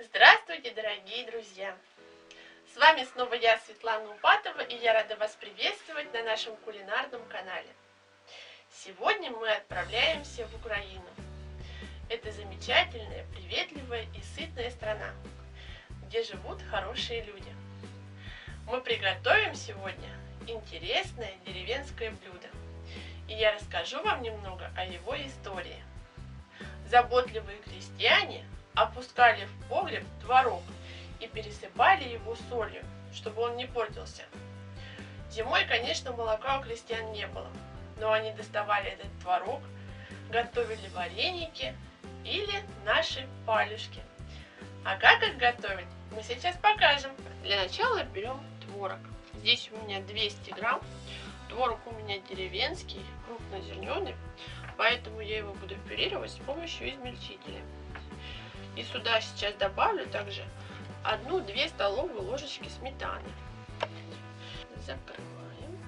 Здравствуйте, дорогие друзья! С вами снова я, Светлана Упатова, и я рада вас приветствовать на нашем кулинарном канале. Сегодня мы отправляемся в Украину. Это замечательная, приветливая и сытная страна, где живут хорошие люди. Мы приготовим сегодня интересное деревенское блюдо, и я расскажу вам немного о его истории. Заботливые крестьяне опускали в погреб творог и пересыпали его солью, чтобы он не портился. Зимой, конечно, молока у крестьян не было, но они доставали этот творог, готовили вареники или наши палюшки. А как их готовить, мы сейчас покажем. Для начала берем творог. Здесь у меня 200 грамм. Творог у меня деревенский, крупнозерненый, поэтому я его буду пюрировать с помощью измельчителя. И сюда сейчас добавлю также 1-2 столовые ложечки сметаны. Закрываем.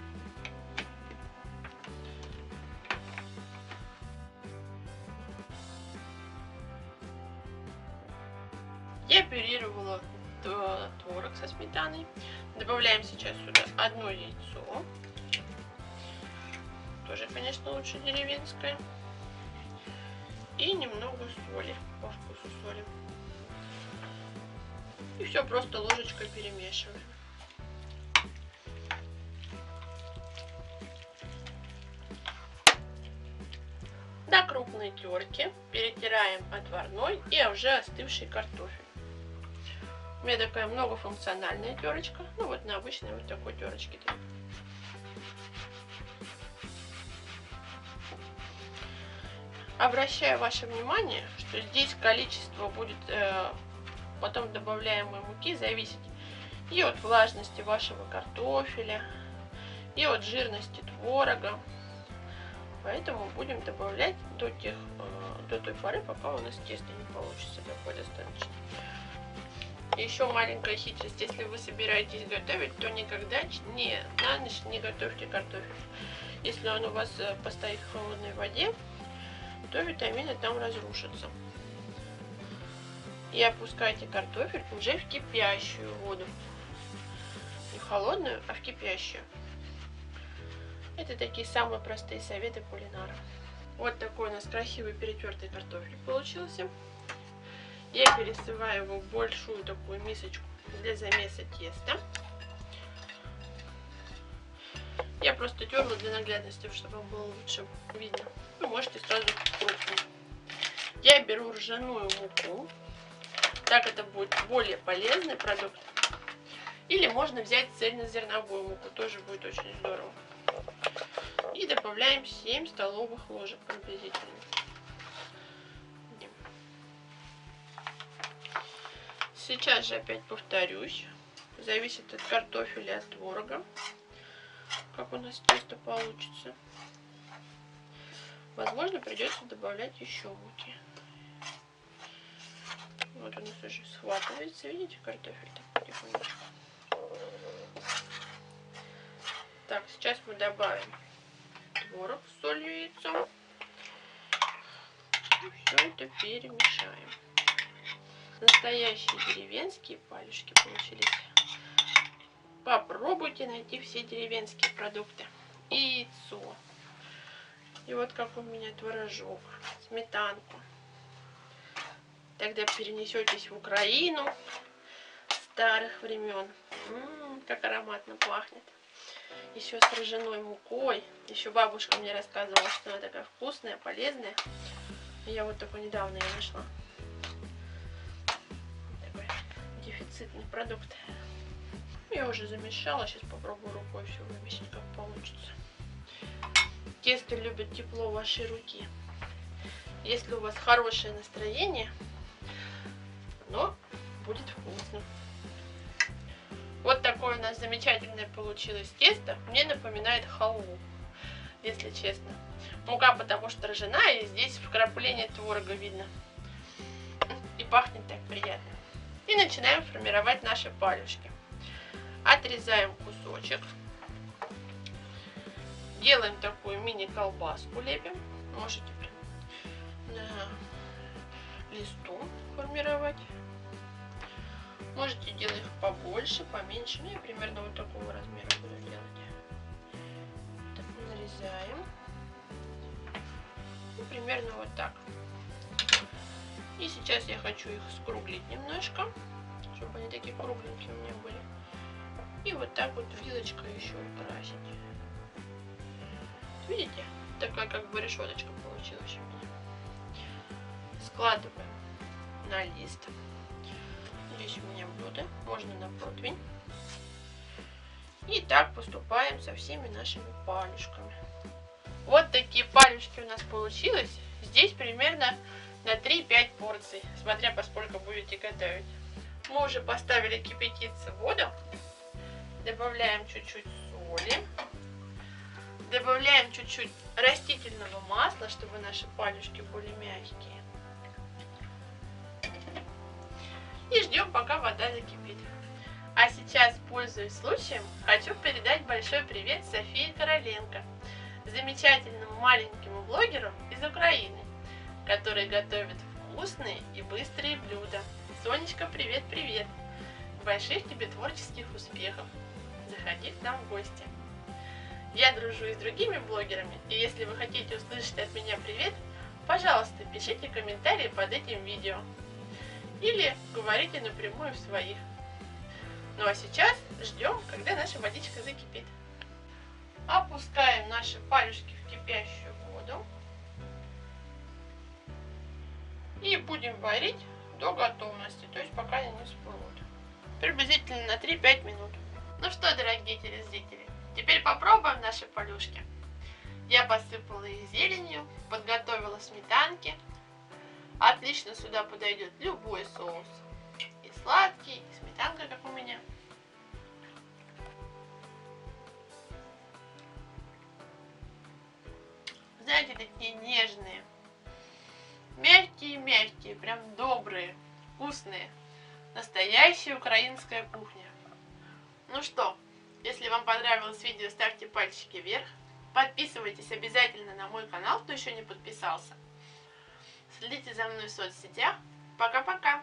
Я пюрировала творог со сметаной. Добавляем сейчас сюда 1 яйцо. Тоже, конечно, лучше деревенское. И немного соли, по вкусу соли. И все просто ложечкой перемешиваем. До крупной терки перетираем отварной и уже остывший картофель. У меня такая многофункциональная терочка. Ну вот на обычной вот такой терочке. Обращаю ваше внимание, что здесь количество будет потом добавляемой муки зависеть и от влажности вашего картофеля, и от жирности творога. Поэтому будем добавлять до той поры, пока у нас тесто не получится такое достаточно. Еще маленькая хитрость: если вы собираетесь готовить, то никогда на ночь не готовьте картофель. Если он у вас постоит в холодной воде, то витамины там разрушатся. И опускайте картофель уже в кипящую воду. Не в холодную, а в кипящую. Это такие самые простые советы кулинара. Вот такой у нас красивый перетертый картофель получился. Я пересыпаю его в большую такую мисочку для замеса теста. Я просто терла для наглядности, чтобы вам было лучше видно. Вы можете сразу крупную. Я беру ржаную муку. Так это будет более полезный продукт. Или можно взять цельнозерновую муку. Тоже будет очень здорово. И добавляем 7 столовых ложек приблизительно. Сейчас же опять повторюсь. Зависит от картофеля и от творога, как у нас тесто получится. Возможно, придется добавлять еще муки. Вот у нас уже схватывается, видите, картофель так потихонечку. Так, сейчас мы добавим творог с солью и яйцом. И все это перемешаем. Настоящие деревенские палюшки получились. Попробуйте найти все деревенские продукты. И яйцо. И вот как у меня творожок, сметанку. Тогда перенесетесь в Украину старых времен. Как ароматно пахнет. Еще с ржаной мукой. Еще бабушка мне рассказывала, что она такая вкусная, полезная. Я вот только недавно ее нашла. Такой дефицитный продукт. Я уже замешала, сейчас попробую рукой все вымесить, как получится. Тесто любит тепло вашей руки. Если у вас хорошее настроение, но будет вкусно. Вот такое у нас замечательное получилось тесто. Мне напоминает халву, если честно. Мука потому что ржаная, и здесь вкрапление творога видно. И пахнет так приятно. И начинаем формировать наши палюшки. Отрезаем кусочек. Делаем такую мини-колбаску, лепим. Можете прям на листу формировать. Можете делать их побольше, поменьше. Ну, я примерно вот такого размера буду делать. Так, нарезаем. Ну, примерно вот так. И сейчас я хочу их скруглить немножко, чтобы они такие кругленькие у меня были. И вот так вот вилочкой еще украсить. Видите? Такая как бы решеточка получилась у меня. Складываем на лист. Здесь у меня блюдо, можно на противень. И так поступаем со всеми нашими палюшками. Вот такие палюшки у нас получилось. Здесь примерно на 3-5 порций, смотря по сколько будете готовить. Мы уже поставили кипятиться воду. Добавляем чуть-чуть соли. Добавляем чуть-чуть растительного масла, чтобы наши палюшки были мягкие. И ждем, пока вода закипит. А сейчас, пользуясь случаем, хочу передать большой привет Софии Короленко, замечательному маленькому блогеру из Украины, который готовит вкусные и быстрые блюда. Сонечка, привет-привет! Больших тебе творческих успехов! Заходи к нам в гости. Я дружу и с другими блогерами, и если вы хотите услышать от меня привет, пожалуйста, пишите комментарии под этим видео. Или говорите напрямую в своих. Ну а сейчас ждем, когда наша водичка закипит. Опускаем наши палюшки в кипящую воду. И будем варить до готовности, то есть пока они не всплывут. Приблизительно на 3-5 минут. Ну что, дорогие телезрители, теперь попробуем наши палюшки. Я посыпала их зеленью, подготовила сметанки. Отлично сюда подойдет любой соус. И сладкий, и сметанка, как у меня. Знаете, такие нежные. Мягкие-мягкие, прям добрые, вкусные. Настоящая украинская кухня. Ну что, если вам понравилось видео, ставьте пальчики вверх. Подписывайтесь обязательно на мой канал, кто еще не подписался. Следите за мной в соцсетях. Пока-пока!